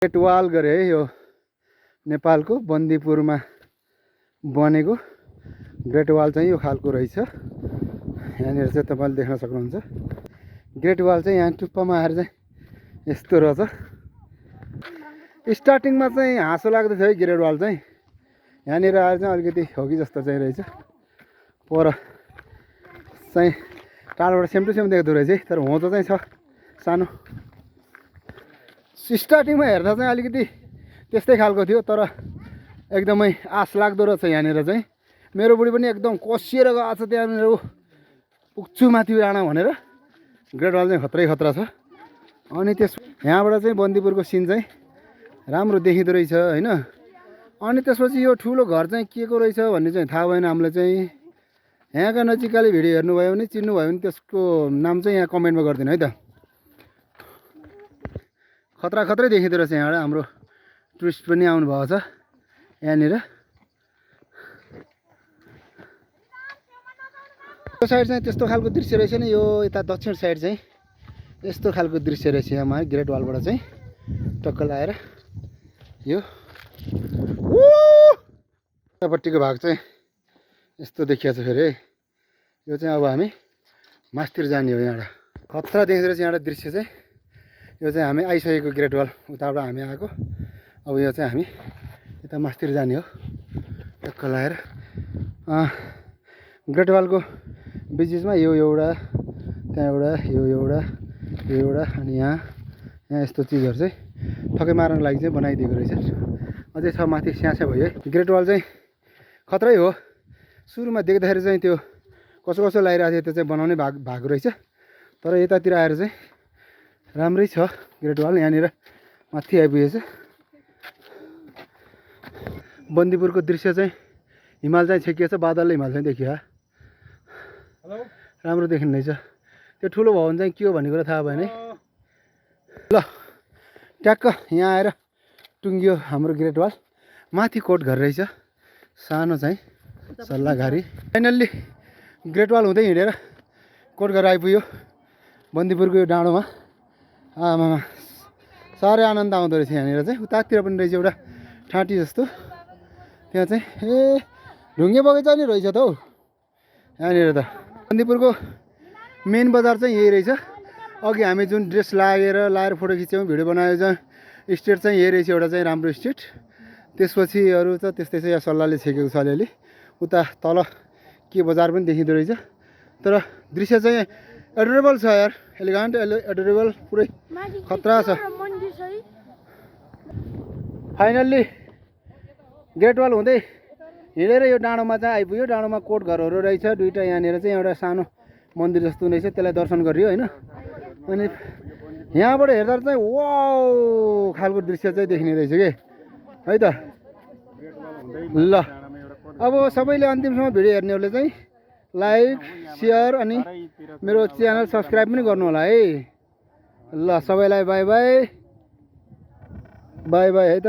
Great wall गरे है यो नेपालको बन्दीपुरमा बनेको ग्रेट वाल चाहिँ यो खालको रहेछ। यहाँनिर चाहिँ तपाईँले देख्न सक्नुहुन्छ ग्रेट वाल चाहिँ यहाँ टुप्पामा आएर चाहिँ यस्तो रहेछ। स्टार्टिङमा चाहिँ हाँसो लाग्दै थियो है ग्रेट वाल चाहिँ, यहाँनिर आएर चाहिँ अलिकति हो कि जस्तो चाहिँ रहेछ। पर चाहिँ टाढोबाट सेम टु सेम देख्दो रहेछ है, तर होचो चाहिँ छ सानो। स्टार्टिङमा हेर्दा चाहिँ अलिकति त्यस्तै खालको थियो, तर एकदमै आश लाग्दो रहेछ। यहाँनिर चाहिँ मेरो बुढी पनि एकदम कसिएर गएको छ त्यहाँनिर, ऊ पुग्छु माथि डाँडा भनेर। ग्रेट वाल चाहिँ खत्रै खतरा छ। अनि त्यस यहाँबाट चाहिँ बन्दीपुरको सिन चाहिँ राम्रो देखिँदो रहेछ होइन। अनि त्यसपछि यो ठुलो घर चाहिँ के को रहेछ भन्ने चाहिँ थाहा भएन हामीलाई चाहिँ। यहाँका नजिकैले भिडियो हेर्नुभयो भने चिन्नुभयो भने त्यसको नाम चाहिँ यहाँ कमेन्टमा गरिदिनु है त। खतरा खत्रै देखिँदो रहेछ यहाँबाट। हाम्रो टुरिस्ट पनि आउनुभएको छ यहाँनिर। यो साइड चाहिँ त्यस्तो खालको दृश्य रहेछ नि। यो यता दक्षिण साइड चाहिँ यस्तो खालको दृश्य रहेछ यहाँमा ग्रेट वालबाट चाहिँ टक्क लाएर। यो यतापट्टिको भाग चाहिँ यस्तो देखिएको छ फेरि। यो चाहिँ अब हामी मास्तिर जाने हो। यहाँबाट खतरा देखिँदो रहेछ यहाँबाट दृश्य चाहिँ। यो चाहिँ हामी आइसकेको ग्रेट वाल, उताबाट हामी आएको। अब यो चाहिँ हामी यता मास्तिर जाने हो टक्क लाएर। ग्रेट वालको बिचमा यो एउटा, त्यहाँ एउटा, यो एउटा, यो एउटा, अनि यहाँ यस्तो चिजहरू चाहिँ ठक्कै मार्नको लागि चाहिँ बनाइदिएको रहेछ। अझै छ माथि स्यास्या भयो है। ग्रेट वाल चाहिँ खतरै हो। सुरुमा देख्दाखेरि चाहिँ त्यो कसो कसो लगाइरहेको थियो त्यो चाहिँ बनाउने भएको रहेछ, तर यतातिर आएर चाहिँ राम्रै छ ग्रेट वाल। यहाँनिर माथि आइपुगेछ। बन्दीपुरको दृश्य चाहिँ हिमाल चाहिँ छेकिएछ, बादलले हिमाल चाहिँ देखियो। राम्रो देखिने रहेछ। त्यो ठुलो भवन चाहिँ के हो भन्ने कुरा थाहा भएन है। ल ट्याक्क यहाँ आएर टुङ्गियो हाम्रो ग्रेट वाल। माथि कोट घर रहेछ सानो चाहिँ सल्लाहघारी। फाइनल्ली ग्रेट वाल हुँदै हिँडेर कोट घर आइपुग्यो बन्दीपुरको यो डाँडोमा। आमामा साह्रै आनन्द आउँदो रहेछ यहाँनिर चाहिँ। उतातिर पनि रहेछ एउटा ठाँटी जस्तो, त्यहाँ चाहिँ ए ढुङ्गे बगैँचा नि रहेछ त हौ यहाँनिर त। बन्दीपुरको मेन बजार चाहिँ यही रहेछ। अघि हामी जुन ड्रेस लाएर फोटो खिच्यौँ, भिडियो बनायो चाहिँ स्टेट चाहिँ यही रहेछ एउटा चाहिँ राम्रो स्टेट। त्यसपछि अरू त त्यस्तै चाहिँ यहाँ सल्लाहले छेकेको छ अलिअलि। उता तल के बजार पनि देखिँदो रहेछ, तर दृश्य चाहिँ एडोरेबल छ यार, एलिगेन्ट एडोरेबल पुरै खतरा छ। फाइनल्ली ग्रेट वाल हुँदै हिँडेर यो डाँडोमा चाहिँ आइपुग्यो। डाँडोमा कोट घरहरू रहेछ दुईवटा। यहाँनिर चाहिँ एउटा सानो मन्दिर जस्तो रहेछ, त्यसलाई दर्शन गरियो होइन। अनि यहाँबाट हेर्दा चाहिँ वाउ खालको दृश्य चाहिँ देखिने रहेछ कि है त। ल अब सबैले अन्तिमसम्म भिडियो हेर्नेहरूले चाहिँ लाइक सेयर अनि मेरो च्यानल सब्सक्राइब पनि गर्नु होला है। ल सबैलाई बाई बाई बाई बाई है त।